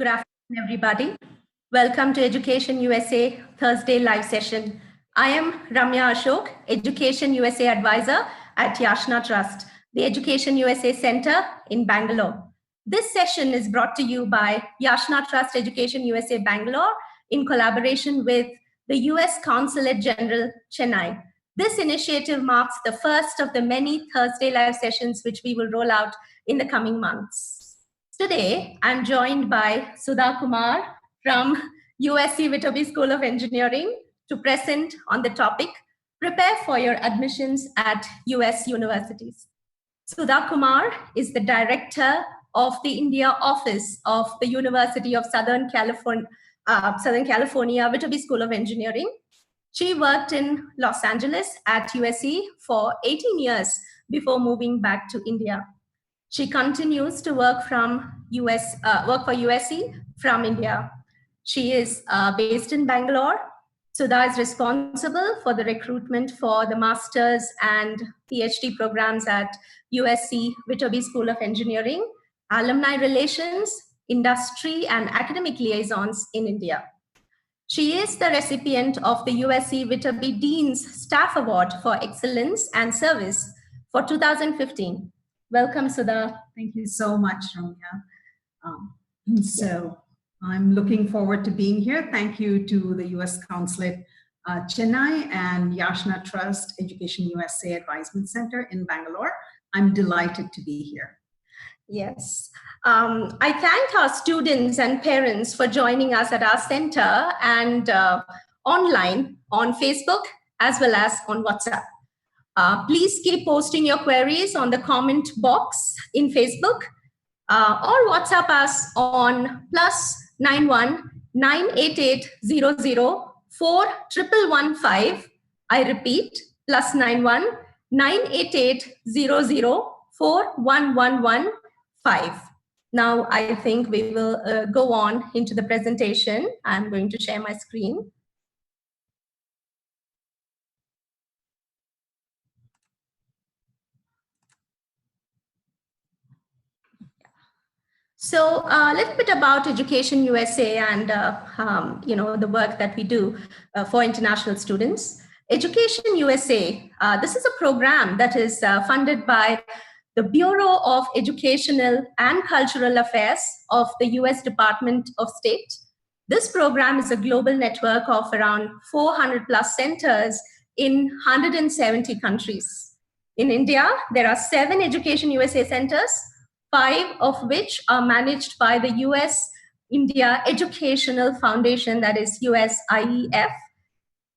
Good afternoon, everybody. Welcome to Education USA Thursday live session. I am Ramya Ashok, Education USA advisor at Yashna Trust, the Education USA Center in Bangalore. This session is brought to you by Yashna Trust Education USA Bangalore in collaboration with the US Consulate General, Chennai. This initiative marks the first of the many Thursday live sessions which we will roll out in the coming months. Today, I'm joined by Sudha Kumar from USC Vitobi School of Engineering to present on the topic, Prepare for Your Admissions at US Universities. Sudha Kumar is the Director of the India Office of the University of Southern California, Vitobi School of Engineering. She worked in Los Angeles at USC for 18 years before moving back to India. She continues to work for USC from India. She is based in Bangalore. Sudha is responsible for the recruitment for the master's and PhD programs at USC Vitobi School of Engineering, alumni relations, industry, and academic liaisons in India. She is the recipient of the USC Vitobi Dean's Staff Award for Excellence and Service for 2015. Welcome, Sudha. Thank you so much, Ramya. So I'm looking forward to being here. Thank you to the US Consulate Chennai and Yashna Trust Education USA Advisement Center in Bangalore. I'm delighted to be here. Yes. I thank our students and parents for joining us at our center and online on Facebook as well as on WhatsApp. Please keep posting your queries on the comment box in Facebook or WhatsApp us on +91 988 00 4115. I repeat, +91 988 00 4115. Now I think we will go on into the presentation. I'm going to share my screen. So a little bit about Education USA and the work that we do for international students. Education USA, this is a program that is funded by the Bureau of Educational and Cultural Affairs of the US Department of State. This program is a global network of around 400 plus centers in 170 countries. In India, there are 7 Education USA centers, 5 of which are managed by the US India Educational Foundation, that is USIEF,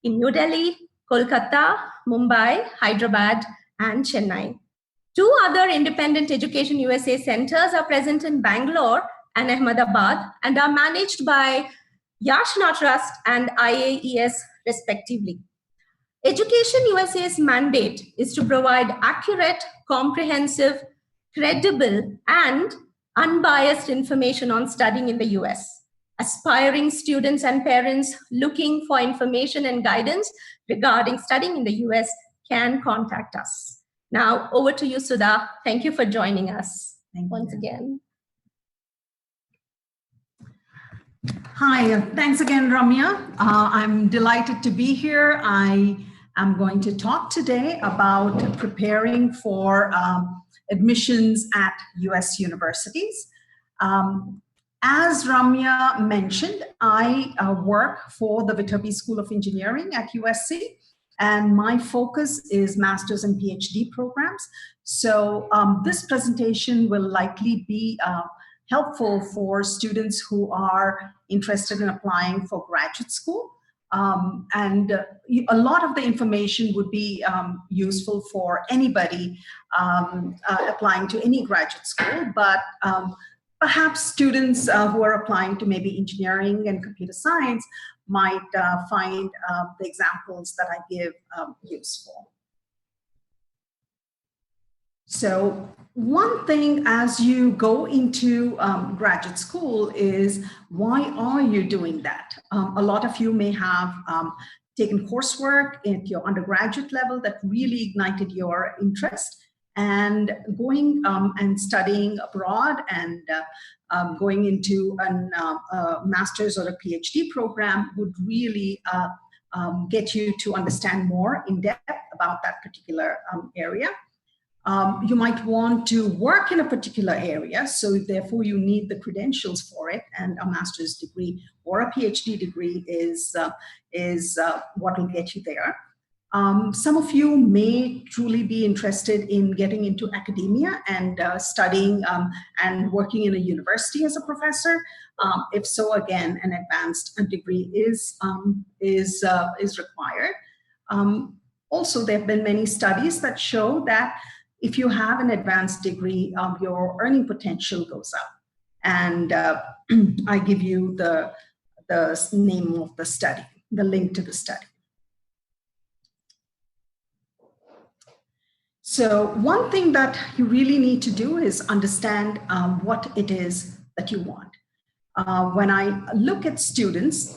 in New Delhi, Kolkata, Mumbai, Hyderabad, and Chennai. 2 other independent Education USA centers are present in Bangalore and Ahmedabad and are managed by Yashna Trust and IAES respectively. Education USA's mandate is to provide accurate, comprehensive, credible, and unbiased information on studying in the US. Aspiring students and parents looking for information and guidance regarding studying in the US can contact us. Now, over to you, Sudha. Thank you for joining us once again. Hi, thanks again, Ramya. I'm delighted to be here. I am going to talk today about preparing for admissions at US universities. As Ramya mentioned, I work for the Vitobi School of Engineering at USC, and my focus is master's and PhD programs. So this presentation will likely be helpful for students who are interested in applying for graduate school. And a lot of the information would be useful for anybody applying to any graduate school, but perhaps students who are applying to maybe engineering and computer science might find the examples that I give useful. So one thing as you go into graduate school is, why are you doing that? A lot of you may have taken coursework at your undergraduate level that really ignited your interest, and going and studying abroad and going into a master's or a PhD program would really get you to understand more in depth about that particular area. You might want to work in a particular area, so therefore you need the credentials for it, and a master's degree or a PhD degree is what will get you there. Some of you may truly be interested in getting into academia and studying and working in a university as a professor. If so, again, an advanced degree is required. Also, there have been many studies that show that if you have an advanced degree, your earning potential goes up. And I give you the name of the study, the link to the study. So one thing that you really need to do is understand what it is that you want. When I look at students,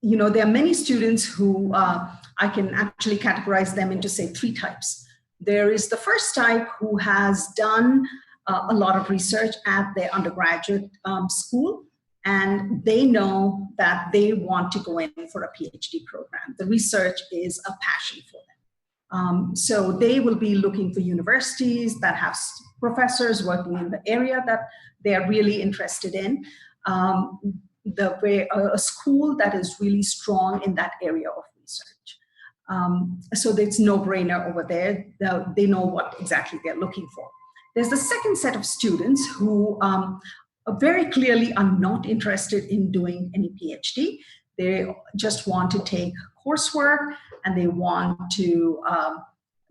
you know, there are many students who I can actually categorize them into, say, 3 types. There is the first type who has done a lot of research at their undergraduate school, and they know that they want to go in for a PhD program. The research is a passion for them. So they will be looking for universities that have professors working in the area that they are really interested in. A school that is really strong in that area of research. So it's no-brainer over there. They know what exactly they're looking for. There's the second set of students who very clearly are not interested in doing any PhD. They just want to take coursework and they want to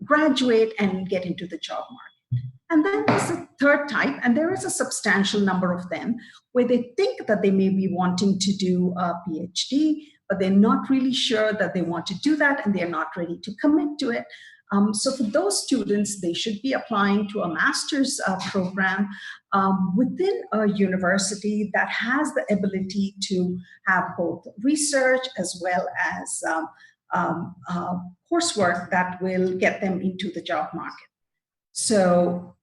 graduate and get into the job market. And then there's a third type, and there is a substantial number of them, where they think that they may be wanting to do a PhD, but they're not really sure that they want to do that, and they're not ready to commit to it. So for those students, they should be applying to a master's program within a university that has the ability to have both research as well as coursework that will get them into the job market. So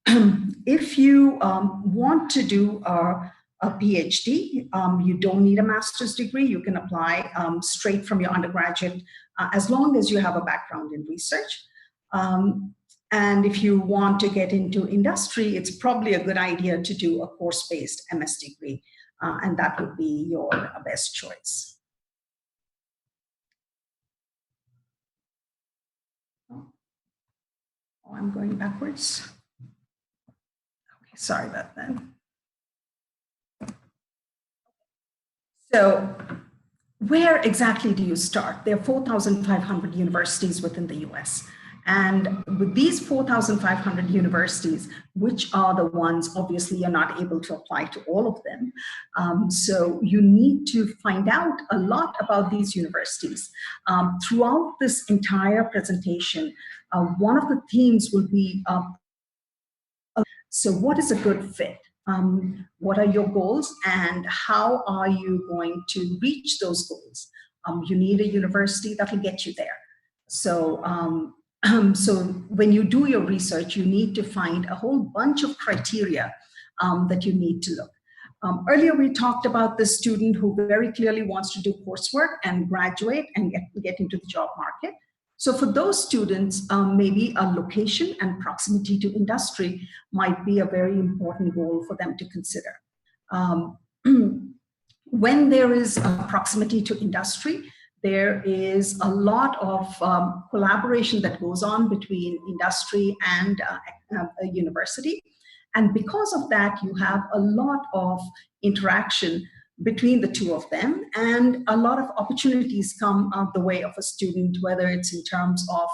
if you want to do a PhD, you don't need a master's degree. You can apply straight from your undergraduate as long as you have a background in research. And if you want to get into industry, it's probably a good idea to do a course-based MS degree, and that would be your best choice. Oh, I'm going backwards. Okay, sorry about that. So where exactly do you start? There are 4,500 universities within the US. And with these 4,500 universities, which are the ones, obviously you're not able to apply to all of them. So you need to find out a lot about these universities. Throughout this entire presentation, one of the themes will be, so what is a good fit? What are your goals and how are you going to reach those goals? You need a university that will get you there. So, so when you do your research, you need to find a whole bunch of criteria that you need to look. Earlier we talked about the student who very clearly wants to do coursework and graduate and get into the job market. So for those students, maybe a location and proximity to industry might be a very important goal for them to consider. When there is a proximity to industry, there is a lot of collaboration that goes on between industry and a university. And because of that, you have a lot of interaction between the two of them, and a lot of opportunities come the way of a student, whether it's in terms of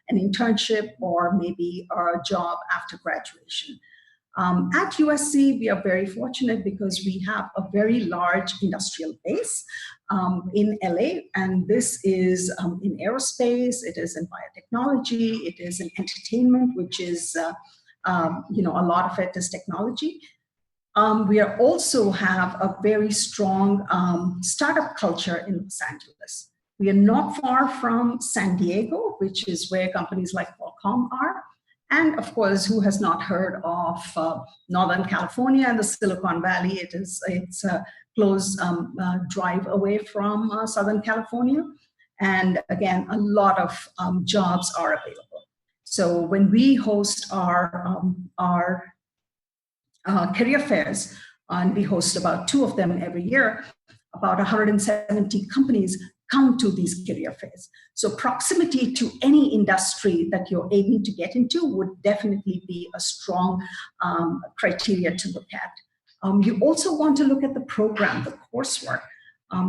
an internship or maybe a job after graduation. At USC, we are very fortunate because we have a very large industrial base in LA, and this is in aerospace, it is in biotechnology, it is in entertainment, which is, you know, a lot of it is technology. We are also have a very strong startup culture in Los Angeles. We are not far from San Diego, which is where companies like Qualcomm are. And of course, who has not heard of Northern California and the Silicon Valley? It's a close drive away from Southern California. And again, a lot of jobs are available. So when we host our career fairs, and we host about 2 of them every year, about 170 companies come to these career fairs. So proximity to any industry that you're aiming to get into would definitely be a strong criteria to look at. You also want to look at the program, the coursework.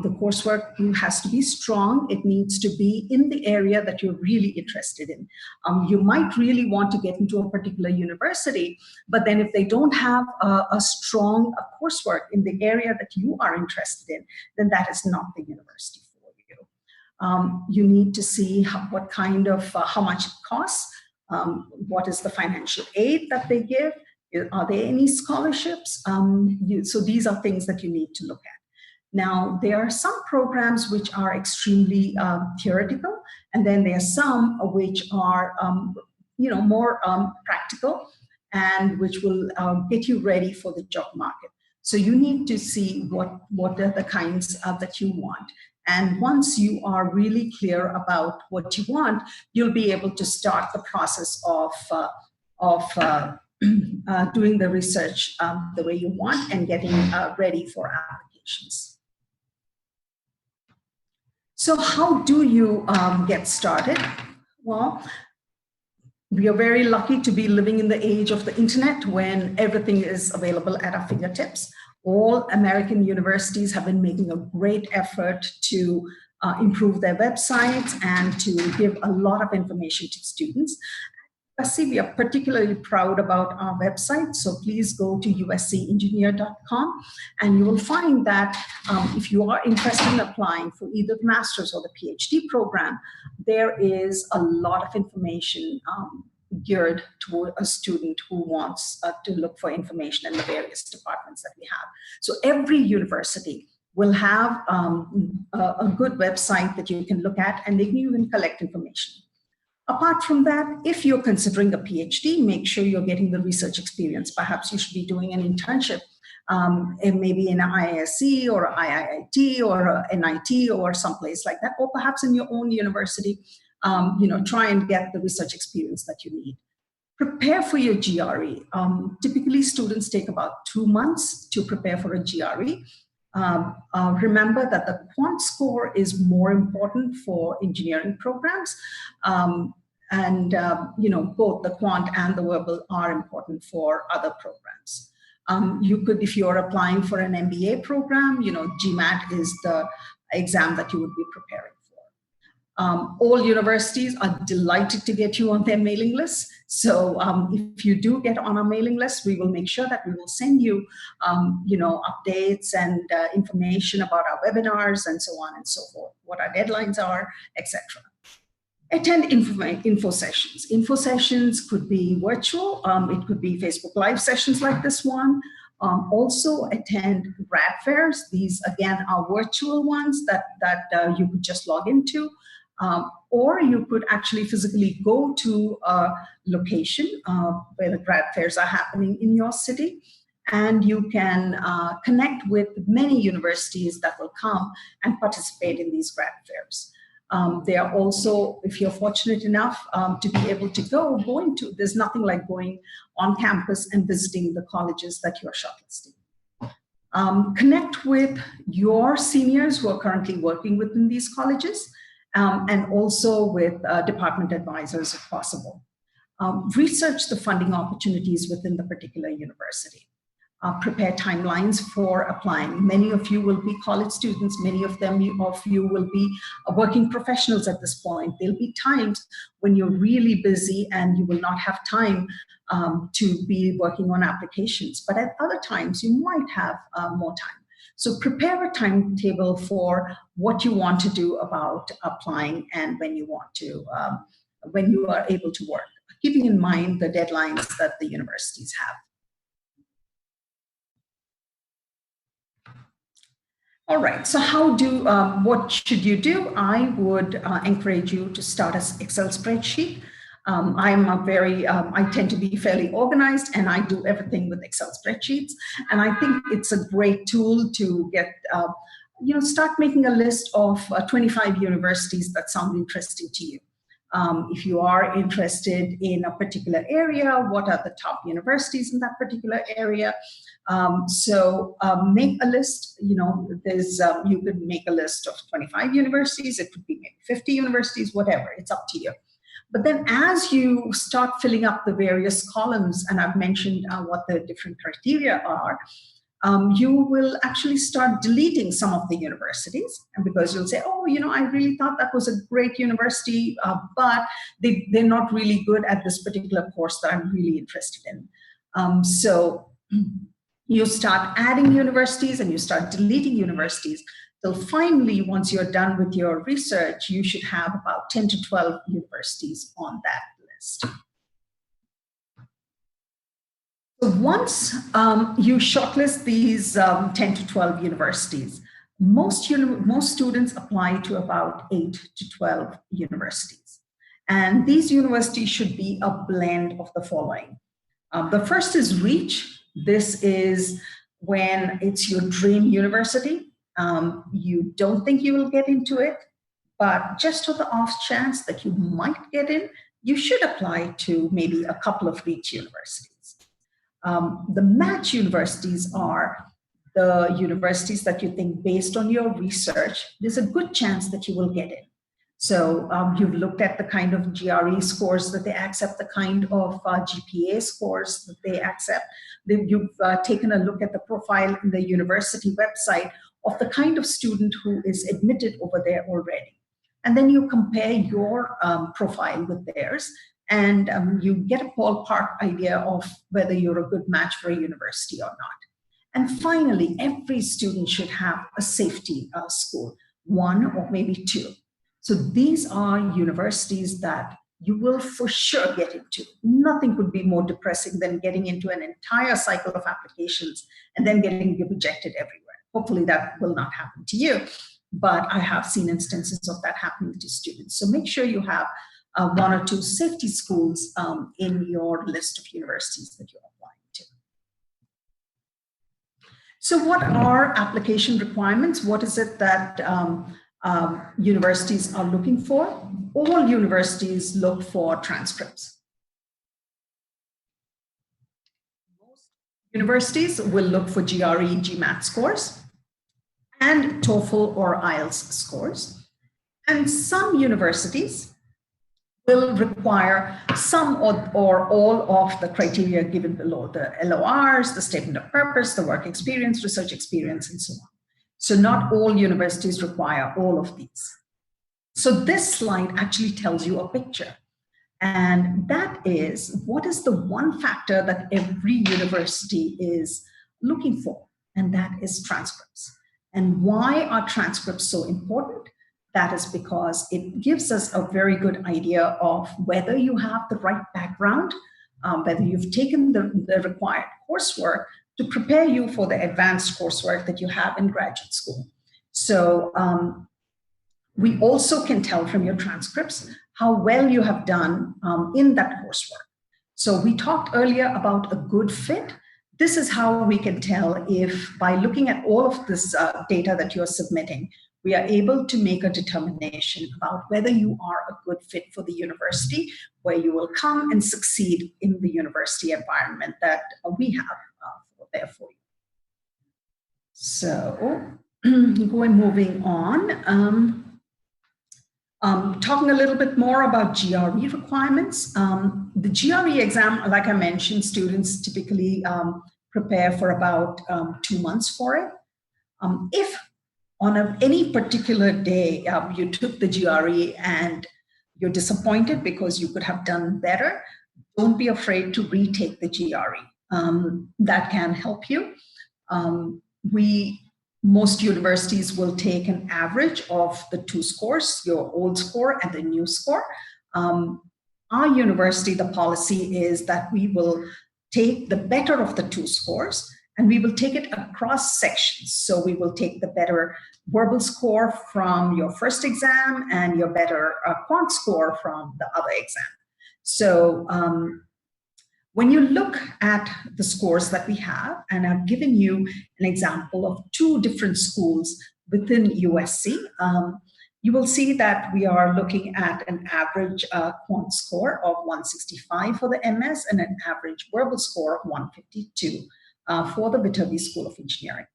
The coursework has to be strong. It needs to be in the area that you're really interested in. You might really want to get into a particular university, but then if they don't have a strong coursework in the area that you are interested in, then that is not the university for you. You need to see what kind of, how much it costs, what is the financial aid that they give, are there any scholarships? So these are things that you need to look at. Now, there are some programs which are extremely theoretical, and then there are some which are, more practical and which will get you ready for the job market. So you need to see what are the kinds that you want. And once you are really clear about what you want, you'll be able to start the process of doing the research the way you want and getting ready for applications. So how do you get started? Well, we are very lucky to be living in the age of the internet when everything is available at our fingertips. All American universities have been making a great effort to improve their websites and to give a lot of information to students. USC, we are particularly proud about our website, so please go to uscengineer.com and you will find that if you are interested in applying for either the master's or the PhD program, there is a lot of information geared toward a student who wants to look for information in the various departments that we have. So every university will have a good website that you can look at, and they can even collect information. Apart from that, if you're considering a PhD, make sure you're getting the research experience. Perhaps you should be doing an internship, maybe in an IISc or IIT or NIT or someplace like that, or perhaps in your own university. Try and get the research experience that you need. Prepare for your GRE. Typically, students take about 2 months to prepare for a GRE. Remember that the quant score is more important for engineering programs. Both the quant and the verbal are important for other programs. You could, if you're applying for an MBA program, GMAT is the exam that you would be preparing for. All universities are delighted to get you on their mailing list. So if you do get on our mailing list, we will make sure that we will send you, updates and information about our webinars and so on and so forth, what our deadlines are, etc. Attend info sessions. Info sessions could be virtual. It could be Facebook Live sessions like this one. Also attend grad fairs. These, again, are virtual ones that you could just log into. Or you could actually physically go to a location where the grad fairs are happening in your city, and you can connect with many universities that will come and participate in these grad fairs. They are also, if you're fortunate enough to be able to going to, there's nothing like going on campus and visiting the colleges that you're shortlisting. Connect with your seniors who are currently working within these colleges. And also with department advisors if possible. Research the funding opportunities within the particular university. Prepare timelines for applying. Many of you will be college students. Many of you will be working professionals at this point. There'll be times when you're really busy and you will not have time to be working on applications. But at other times, you might have more time. So prepare a timetable for what you want to do about applying and when you want to, when you are able to work, keeping in mind the deadlines that the universities have. All right, so what should you do? I would encourage you to start an Excel spreadsheet. I tend to be fairly organized, and I do everything with Excel spreadsheets. And I think it's a great tool to get, start making a list of 25 universities that sound interesting to you. If you are interested in a particular area, what are the top universities in that particular area? Make a list. You could make a list of 25 universities. It could be maybe 50 universities, whatever. It's up to you. But then as you start filling up the various columns, and I've mentioned what the different criteria are, you will actually start deleting some of the universities, and because you'll say, oh, I really thought that was a great university, but they're not really good at this particular course that I'm really interested in. So you start adding universities and you start deleting universities. So finally, once you're done with your research, you should have about 10 to 12 universities on that list. So once you shortlist these 10 to 12 universities, most students apply to about 8 to 12 universities. And these universities should be a blend of the following. The first is reach. This is when it's your dream university. You don't think you will get into it, but just for the off chance that you might get in, you should apply to maybe a couple of reach universities. The match universities are the universities that you think, based on your research, there's a good chance that you will get in. So you've looked at the kind of GRE scores that they accept, the kind of GPA scores that they accept. You've taken a look at the profile in the university website of the kind of student who is admitted over there already. And then you compare your profile with theirs, and you get a ballpark idea of whether you're a good match for a university or not. And finally, every student should have a safety score, 1 or maybe 2. So these are universities that you will for sure get into. Nothing could be more depressing than getting into an entire cycle of applications and then getting rejected everywhere. Hopefully that will not happen to you, but I have seen instances of that happening to students. So make sure you have 1 or 2 safety schools in your list of universities that you're applying to. So what are application requirements? What is it that universities are looking for? All universities look for transcripts. Most universities will look for GRE, GMAT scores, and TOEFL or IELTS scores. And some universities will require some or all of the criteria given below, the LORs, the statement of purpose, the work experience, research experience, and so on. So not all universities require all of these. So this slide actually tells you a picture. And that is, what is the one factor that every university is looking for? And that is transcripts. And why are transcripts so important? That is because it gives us a very good idea of whether you have the right background, whether you've taken the required coursework to prepare you for the advanced coursework that you have in graduate school. So we also can tell from your transcripts how well you have done in that coursework. So we talked earlier about a good fit. This is how we can tell if, by looking at all of this data that you're submitting, we are able to make a determination about whether you are a good fit for the university, where you will come and succeed in the university environment that we have there for you. So moving on, talking a little bit more about GRE requirements. The GRE exam, like I mentioned, students typically prepare for about 2 months for it. If on any particular day you took the GRE and you're disappointed because you could have done better, don't be afraid to retake the GRE. That can help you. Most universities will take an average of the 2 scores, your old score and the new score. Our university, the policy is that we will take the better of the 2 scores and we will take it across sections. So we will take the better verbal score from your first exam and your better quant score from the other exam. So when you look at the scores that we have, and I've given you an example of 2 different schools within USC, you will see that we are looking at an average quant score of 165 for the MS and an average verbal score of 152 for the Viterbi School of Engineering.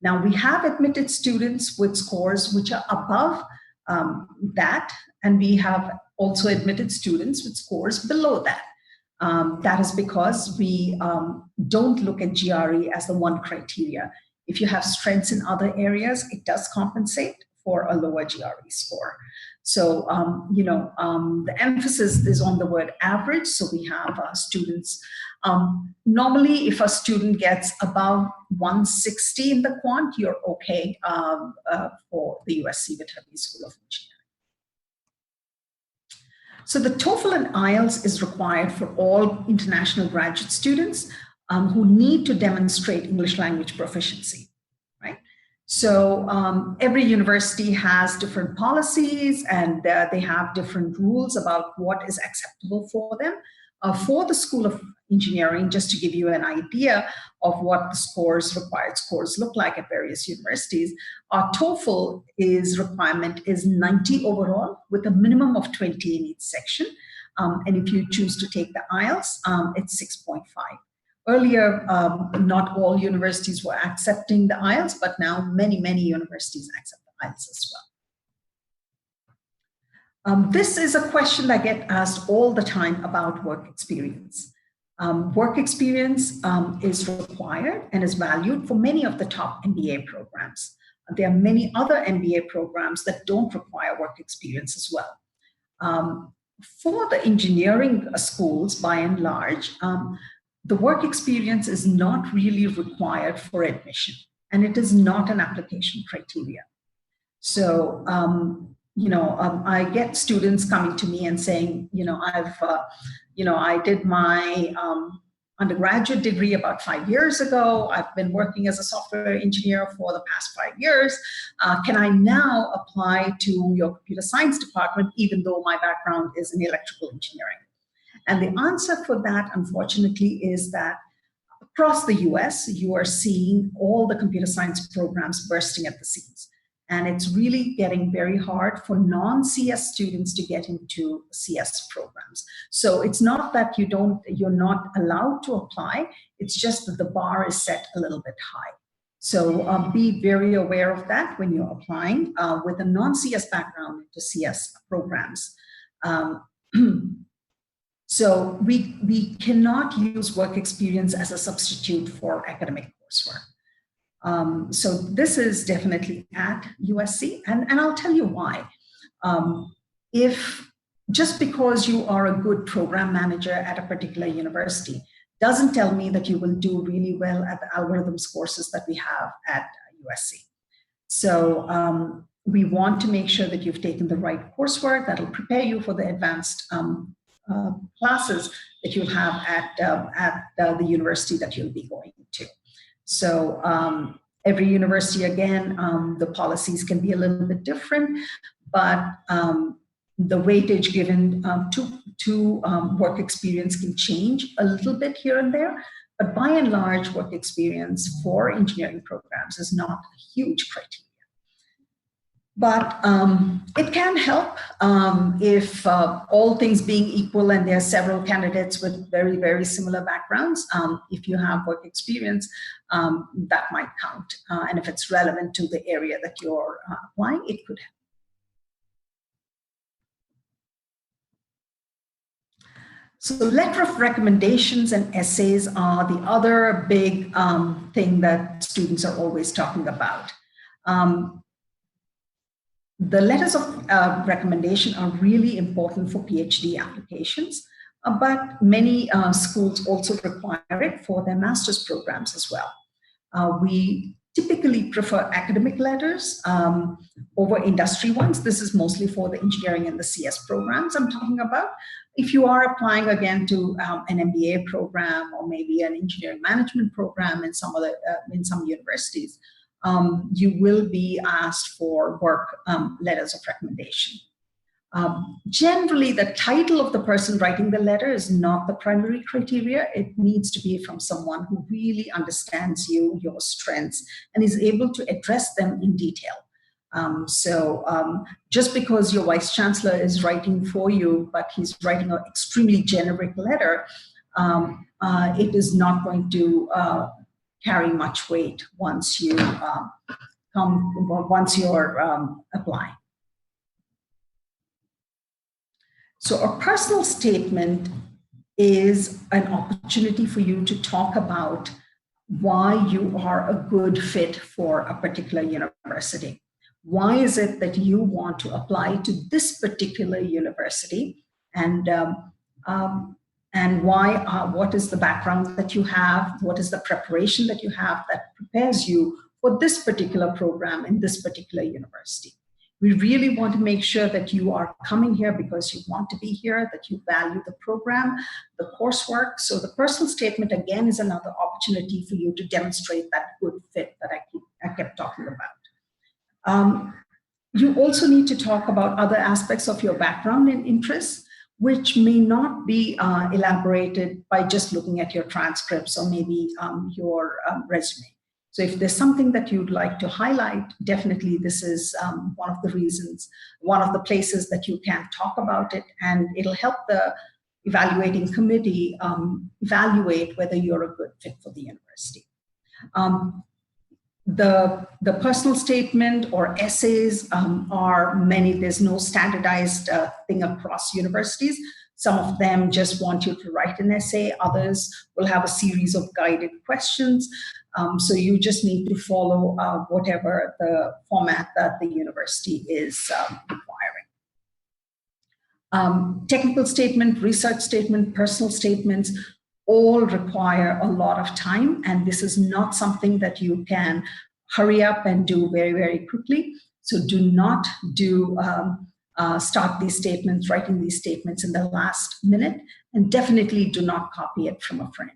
Now, we have admitted students with scores which are above that, and we have also admitted students with scores below that. That is because we don't look at GRE as the one criteria. If you have strengths in other areas, it does compensate for a lower GRE score. So, the emphasis is on the word average. So we have students, normally if a student gets above 160 in the quant, you're okay for the USC Viterbi School of Engineering. So the TOEFL and IELTS is required for all international graduate students who need to demonstrate English language proficiency, right? So every university has different policies, and they have different rules about what is acceptable for them. For the School of Engineering, just to give you an idea of what the required scores look like at various universities, our TOEFL requirement is 90 overall with a minimum of 20 in each section. And if you choose to take the IELTS, it's 6.5. Earlier, not all universities were accepting the IELTS, but now many, many universities accept the IELTS as well. This is a question that I get asked all the time about work experience. Work experience is required and is valued for many of the top MBA programs. There are many other MBA programs that don't require work experience as well. For the engineering schools, by and large, the work experience is not really required for admission, and it is not an application criteria. So, I get students coming to me and saying, I did my undergraduate degree about 5 years ago. I've been working as a software engineer for the past 5 years. Can I now apply to your computer science department, even though my background is in electrical engineering? And the answer for that, unfortunately, is that across the US, you are seeing all the computer science programs bursting at the seams. And it's really getting very hard for non-CS students to get into CS programs. So it's not that you're not allowed to apply, it's just that the bar is set a little bit high. So be very aware of that when you're applying with a non-CS background into CS programs. So we cannot use work experience as a substitute for academic coursework. So this is definitely at USC, and I'll tell you why. If just because you are a good program manager at a particular university doesn't tell me that you will do really well at the algorithms courses that we have at USC. So we want to make sure that you've taken the right coursework that will prepare you for the advanced classes that you'll have at the university that you'll be going to. So every university, again, the policies can be a little bit different, but the weightage given to work experience can change a little bit here and there. But by and large, work experience for engineering programs is not a huge criteria. But it can help if all things being equal and there are several candidates with very, very similar backgrounds. If you have work experience, that might count. And if it's relevant to the area that you're applying, it could help. So letter of recommendations and essays are the other big thing that students are always talking about. The letters of recommendation are really important for PhD applications, but many schools also require it for their master's programs as well. We typically prefer academic letters over industry ones. This is mostly for the engineering and the CS programs I'm talking about. If you are applying again to an MBA program or maybe an engineering management program in some universities, you will be asked for work letters of recommendation. Generally, the title of the person writing the letter is not the primary criteria. It needs to be from someone who really understands you, your strengths, and is able to address them in detail. Just because your vice chancellor is writing for you, but he's writing an extremely generic letter, it is not going to carry much weight once you once you're applying. So a personal statement is an opportunity for you to talk about why you are a good fit for a particular university. Why is it that you want to apply to this particular university, and why? What is the background that you have? What is the preparation that you have that prepares you for this particular program in this particular university? We really want to make sure that you are coming here because you want to be here, that you value the program, the coursework. So the personal statement, again, is another opportunity for you to demonstrate that good fit that I kept talking about. You also need to talk about other aspects of your background and interests, which may not be elaborated by just looking at your transcripts or maybe your resume. So if there's something that you'd like to highlight, definitely this is one of the reasons, one of the places that you can talk about it, and it'll help the evaluating committee evaluate whether you're a good fit for the university. The personal statement or essays are many. There's no standardized thing across universities. Some of them just want you to write an essay. Others will have a series of guided questions. So you just need to follow whatever the format that the university is requiring. Technical statement, research statement, personal statements all require a lot of time, and this is not something that you can hurry up and do very, very quickly. So do not start these statements, writing these statements in the last minute, and definitely do not copy it from a friend.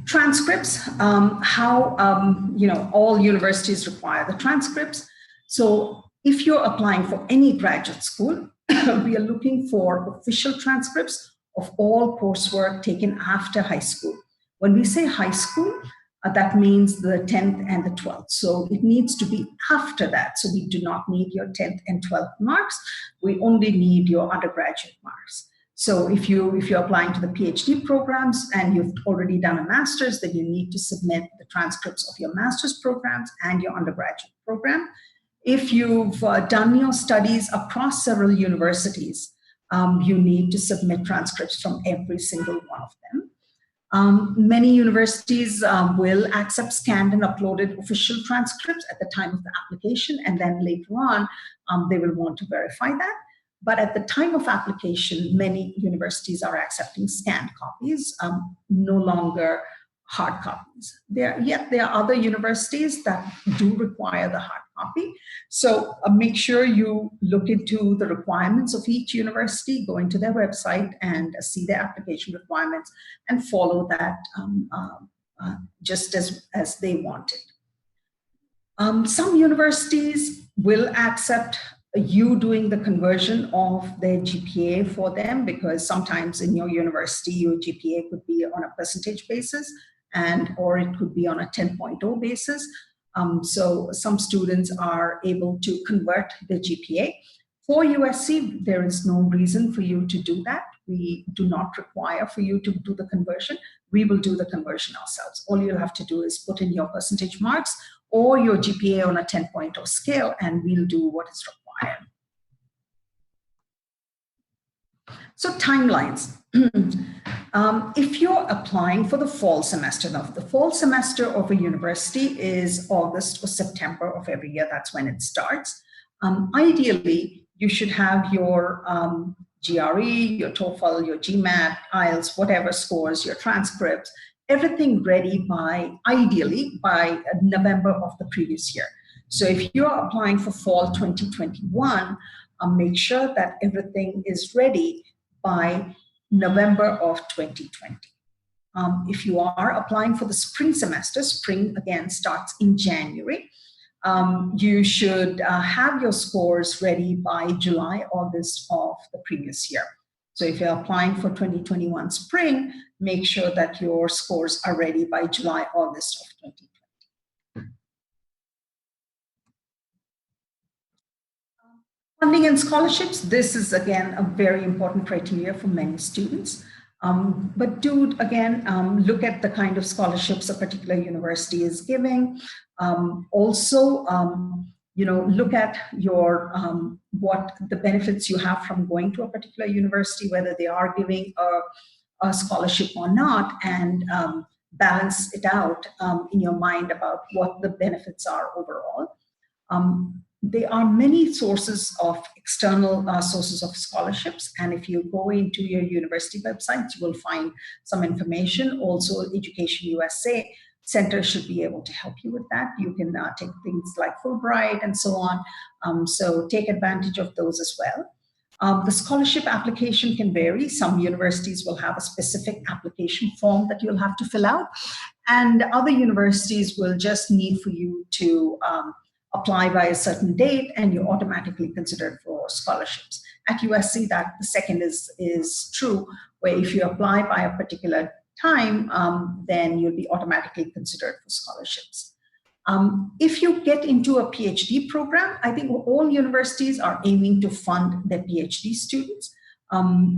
Transcripts, all universities require the transcripts. So if you're applying for any graduate school, we are looking for official transcripts of all coursework taken after high school. When we say high school, that means the 10th and the 12th. So it needs to be after that. So we do not need your 10th and 12th marks. We only need your undergraduate marks. So if you're applying to the PhD programs and you've already done a master's, then you need to submit the transcripts of your master's programs and your undergraduate program. If you've done your studies across several universities, you need to submit transcripts from every single one of them. Many universities will accept scanned and uploaded official transcripts at the time of the application, and then later on, they will want to verify that. But at the time of application, many universities are accepting scanned copies, no longer hard copies. Yet there are other universities that do require the hard copy. So make sure you look into the requirements of each university, go into their website and see their application requirements and follow that just as they want it. Some universities will accept you doing the conversion of their GPA for them, because sometimes in your university, your GPA could be on a percentage basis or it could be on a 10.0 basis. So some students are able to convert their GPA. For USC, there is no reason for you to do that. We do not require for you to do the conversion. We will do the conversion ourselves. All you'll have to do is put in your percentage marks or your GPA on a 10.0 scale, and we'll do what is required. So timelines. If you're applying for the fall semester, now the fall semester of a university is August or September of every year. That's when it starts. Ideally, you should have your GRE, your TOEFL, your GMAT, IELTS, whatever scores, your transcripts, everything ready ideally by November of the previous year. So if you're applying for fall 2021, make sure that everything is ready by November of 2020. If you are applying for the spring semester, spring again starts in January. you should have your scores ready by July, August of the previous year. So if you're applying for 2021 spring, make sure that your scores are ready by July, August of 2020. Funding and scholarships, this is again a very important criteria for many students. But do again look at the kind of scholarships a particular university is giving. Also, look at your what the benefits you have from going to a particular university, whether they are giving a scholarship or not, and balance it out in your mind about what the benefits are overall. There are many sources of external sources of scholarships, and if you go into your university websites, you will find some information. Also, Education USA Center should be able to help you with that. You can take things like Fulbright and so on, so take advantage of those as well. The scholarship application can vary. Some universities will have a specific application form that you'll have to fill out, and other universities will just need for you to apply by a certain date, and you're automatically considered for scholarships. At USC, that the second is true, where if you apply by a particular time, then you'll be automatically considered for scholarships. If you get into a PhD program, I think all universities are aiming to fund their PhD students.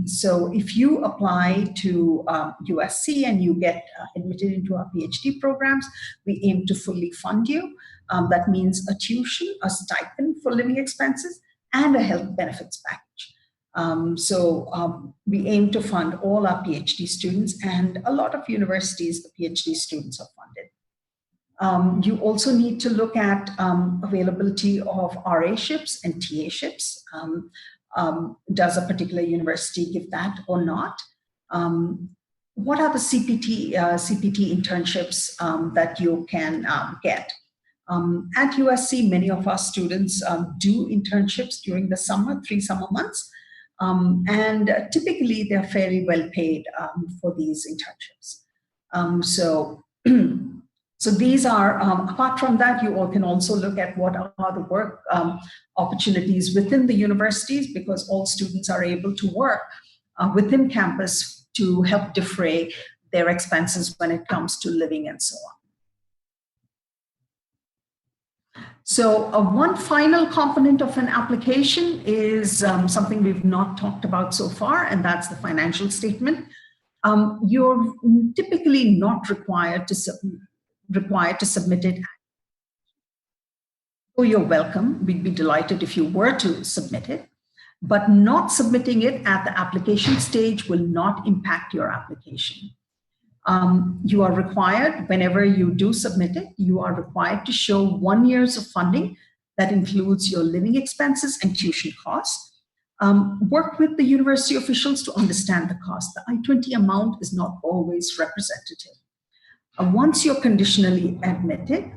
So if you apply to USC and you get admitted into our PhD programs, we aim to fully fund you. That means a tuition, a stipend for living expenses, and a health benefits package. We aim to fund all our PhD students, and a lot of universities, the PhD students are funded. You also need to look at availability of RA-ships and TA-ships. Does a particular university give that or not? What are the CPT internships that you can get? At USC, many of our students do internships during the summer, 3 summer months, and typically they're fairly well paid for these internships. So these are, apart from that, you all can also look at what are the work opportunities within the universities, because all students are able to work within campus to help defray their expenses when it comes to living and so on. So one final component of an application is something we've not talked about so far, and that's the financial statement. You're typically not required to submit it. So you're welcome. We'd be delighted if you were to submit it, but not submitting it at the application stage will not impact your application. You are required, whenever you do submit it, you are required to show 1 year of funding that includes your living expenses and tuition costs. Work with the university officials to understand the cost. The I-20 amount is not always representative. Once you're conditionally admitted,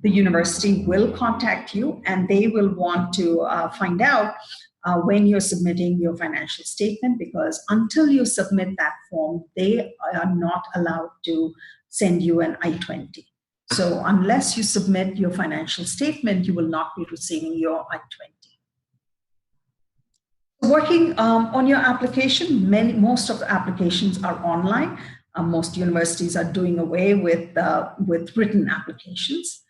the university will contact you, and they will want to find out when you're submitting your financial statement, because until you submit that form, they are not allowed to send you an I-20. So unless you submit your financial statement, you will not be receiving your I-20. Working on your application, most of the applications are online. Most universities are doing away with written applications.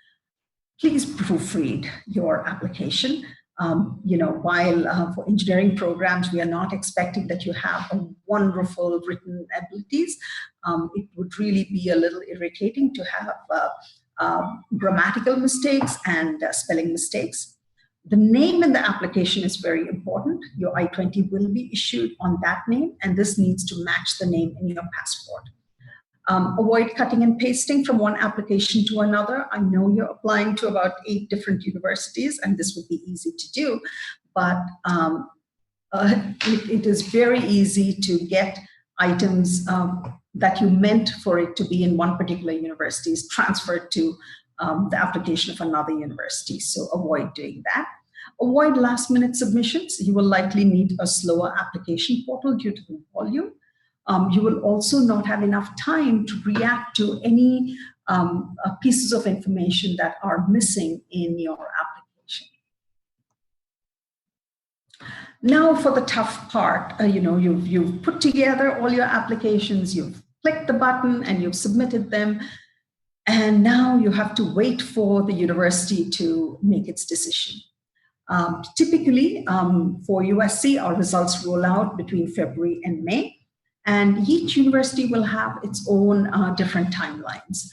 Please proofread your application. While for engineering programs, we are not expecting that you have a wonderful written abilities. It would really be a little irritating to have grammatical mistakes and spelling mistakes. The name in the application is very important. Your I-20 will be issued on that name, and this needs to match the name in your passport. Avoid cutting and pasting from one application to another. I know you're applying to about 8 different universities, and this would be easy to do, but it is very easy to get items that you meant for it to be in one particular university transferred to the application of another university. So avoid doing that. Avoid last-minute submissions. You will likely need a slower application portal due to the volume. You will also not have enough time to react to any pieces of information that are missing in your application. Now for the tough part, you've put together all your applications, you've clicked the button and you've submitted them, and now you have to wait for the university to make its decision. Typically, for USC, our results roll out between February and May, and each university will have its own different timelines.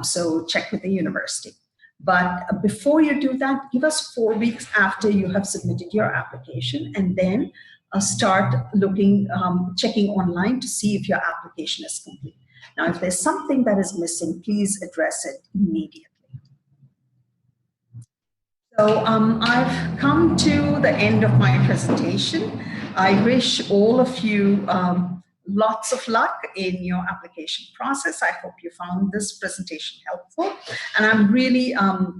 So check with the university. But before you do that, give us 4 weeks after you have submitted your application, and then start looking, checking online to see if your application is complete. Now, if there's something that is missing, please address it immediately. So I've come to the end of my presentation. I wish all of you lots of luck in your application process. I hope you found this presentation helpful, and I'm really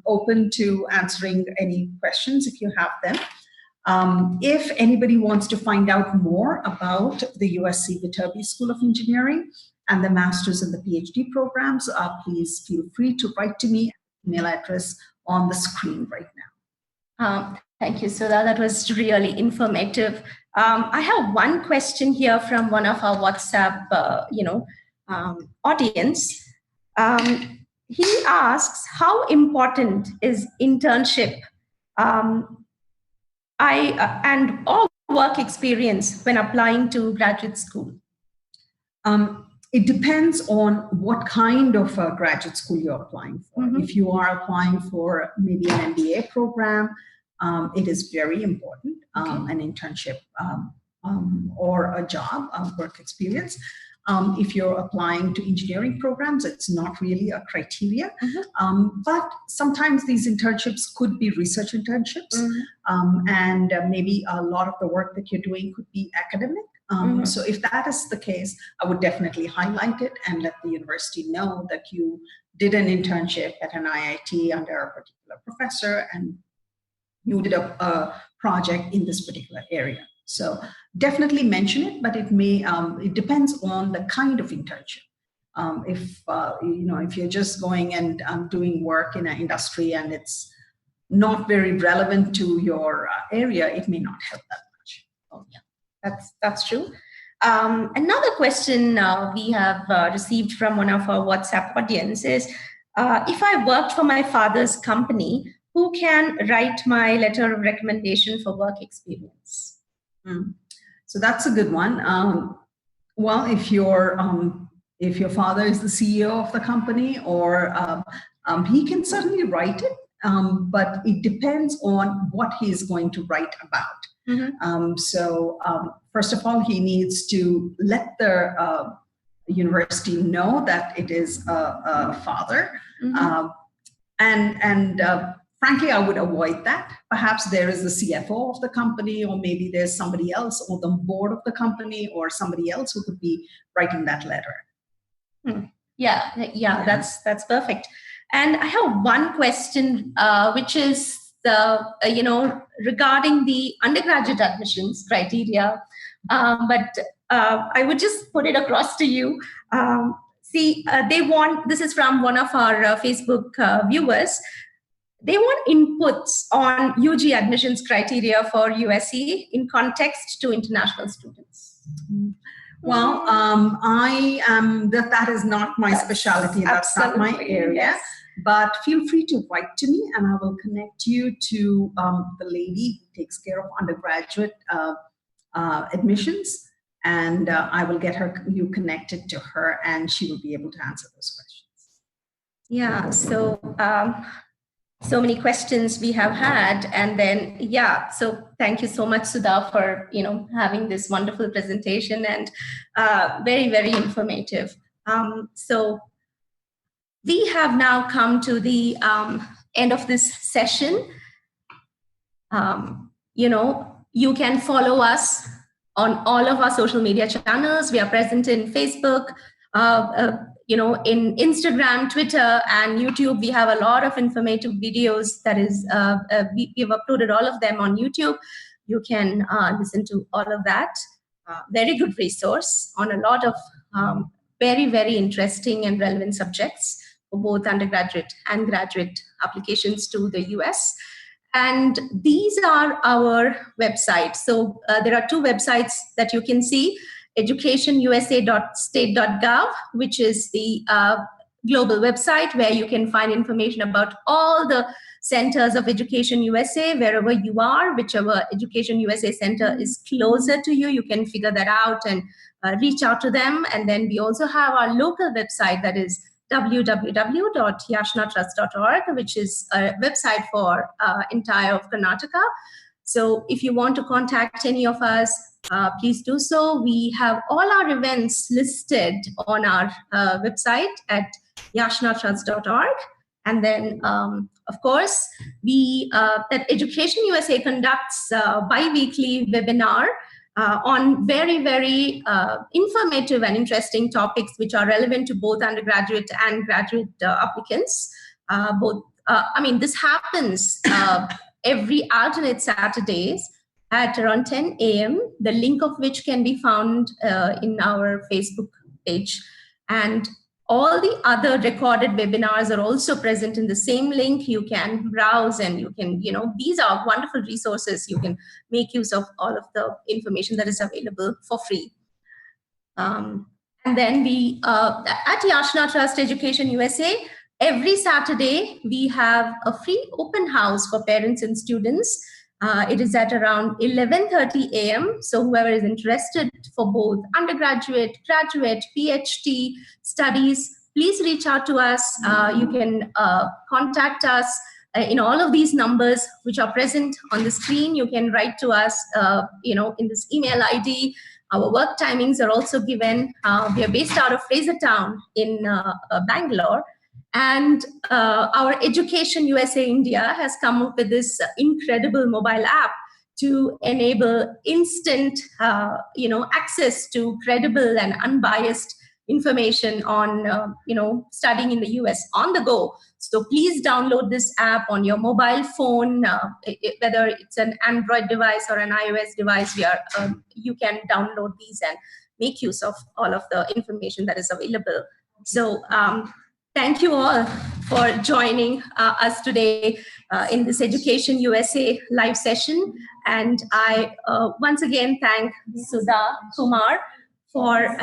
open to answering any questions if you have them. If anybody wants to find out more about the USC Viterbi School of Engineering and the Master's and the PhD programs, please feel free to write to me at the email address on the screen right now. Thank you, Sudha. That was really informative. I have one question here from one of our WhatsApp, audience. He asks, how important is internship or work experience when applying to graduate school? It depends on what kind of graduate school you're applying for. Mm-hmm. If you are applying for maybe an MBA program, it is very important, an internship or a job, work experience. If you're applying to engineering programs, it's not really a criteria. Mm-hmm. But sometimes these internships could be research internships, mm-hmm. And maybe a lot of the work that you're doing could be academic. Mm-hmm. So if that is the case, I would definitely highlight it and let the university know that you did an internship at an IIT under a particular professor and you did a project in this particular area. So definitely mention it, but it may it depends on the kind of internship. If you're just going and doing work in an industry and it's not very relevant to your area, it may not help that much. Oh, yeah, that's true. Another question we have received from one of our WhatsApp audience is, if I worked for my father's company, who can write my letter of recommendation for work experience? So that's a good one. Well, if your father is the CEO of the company, or he can certainly write it, but it depends on what he is going to write about. Mm-hmm. So first of all, he needs to let the university know that it is a father, mm-hmm. Frankly, I would avoid that. Perhaps there is the CFO of the company, or maybe there's somebody else, or the board of the company, or somebody else who could be writing that letter. Yeah, that's perfect. And I have one question, which is regarding the undergraduate admissions criteria. But I would just put it across to you. This is from one of our Facebook viewers. They want inputs on UG admissions criteria for USC in context to international students. Well, that is not my specialty. That's not my area. Yes. But feel free to write to me, and I will connect you to the lady who takes care of undergraduate admissions, and I will get you connected to her, and she will be able to answer those questions. Yeah. So many questions we have had, and then so thank you so much, Sudha, for having this wonderful presentation, and very, very informative. So we have now come to the end of this session. You can follow us on all of our social media channels. We are present in Facebook, in Instagram, Twitter, and YouTube. We have a lot of informative videos that is, we've uploaded all of them on YouTube. You can listen to all of that. Very good resource on a lot of very, very interesting and relevant subjects for both undergraduate and graduate applications to the US. And these are our websites. So there are two websites that you can see: educationusa.state.gov, which is the global website where you can find information about all the centers of Education USA, wherever you are, whichever Education USA center is closer to you, you can figure that out and reach out to them. And then we also have our local website, that is www.yashnatrust.org, which is a website for entire of Karnataka. So if you want to contact any of us, please do so. We have all our events listed on our website at yashnatrust.org. And then, of course, that Education USA conducts bi-weekly webinar on very, very informative and interesting topics which are relevant to both undergraduate and graduate applicants. This happens every alternate Saturdays at around 10 a.m., the link of which can be found in our Facebook page. And all the other recorded webinars are also present in the same link. You can browse and you can, these are wonderful resources. You can make use of all of the information that is available for free. And then we, at Yashna Trust Education USA, every Saturday, we have a free open house for parents and students. It is at around 11:30 a.m. So whoever is interested for both undergraduate, graduate, PhD studies, please reach out to us. You can contact us in all of these numbers which are present on the screen. You can write to us, in this email ID. Our work timings are also given. We are based out of Frasertown in Bangalore. And our Education USA India has come up with this incredible mobile app to enable instant, access to credible and unbiased information on, studying in the US on the go. So please download this app on your mobile phone, whether it's an Android device or an iOS device. You can download these and make use of all of the information that is available. So thank you all for joining us today in this Education USA live session. And I once again thank Sudha Kumar for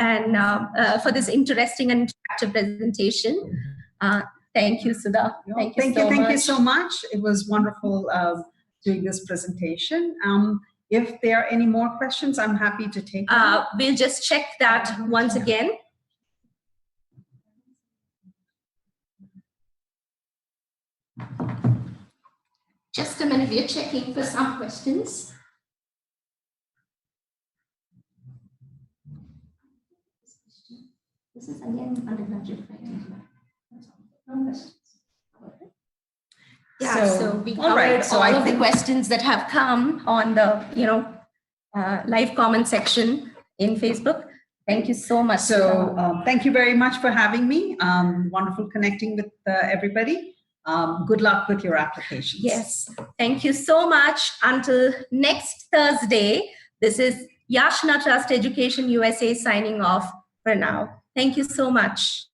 this interesting and interactive presentation. Thank you, Sudha. Thank you so much. It was wonderful doing this presentation. If there are any more questions, I'm happy to take them. We'll just check that once again. Just a minute, we are checking for some questions. This is again undergraduate, right? No questions. Yeah, so we covered all of the questions that have come on the, live comment section in Facebook. Thank you so much. So thank you very much for having me. Wonderful connecting with everybody. Good luck with your applications. Yes, thank you so much. Until next Thursday, this is Yashna Trust Education USA signing off for now. Thank you so much.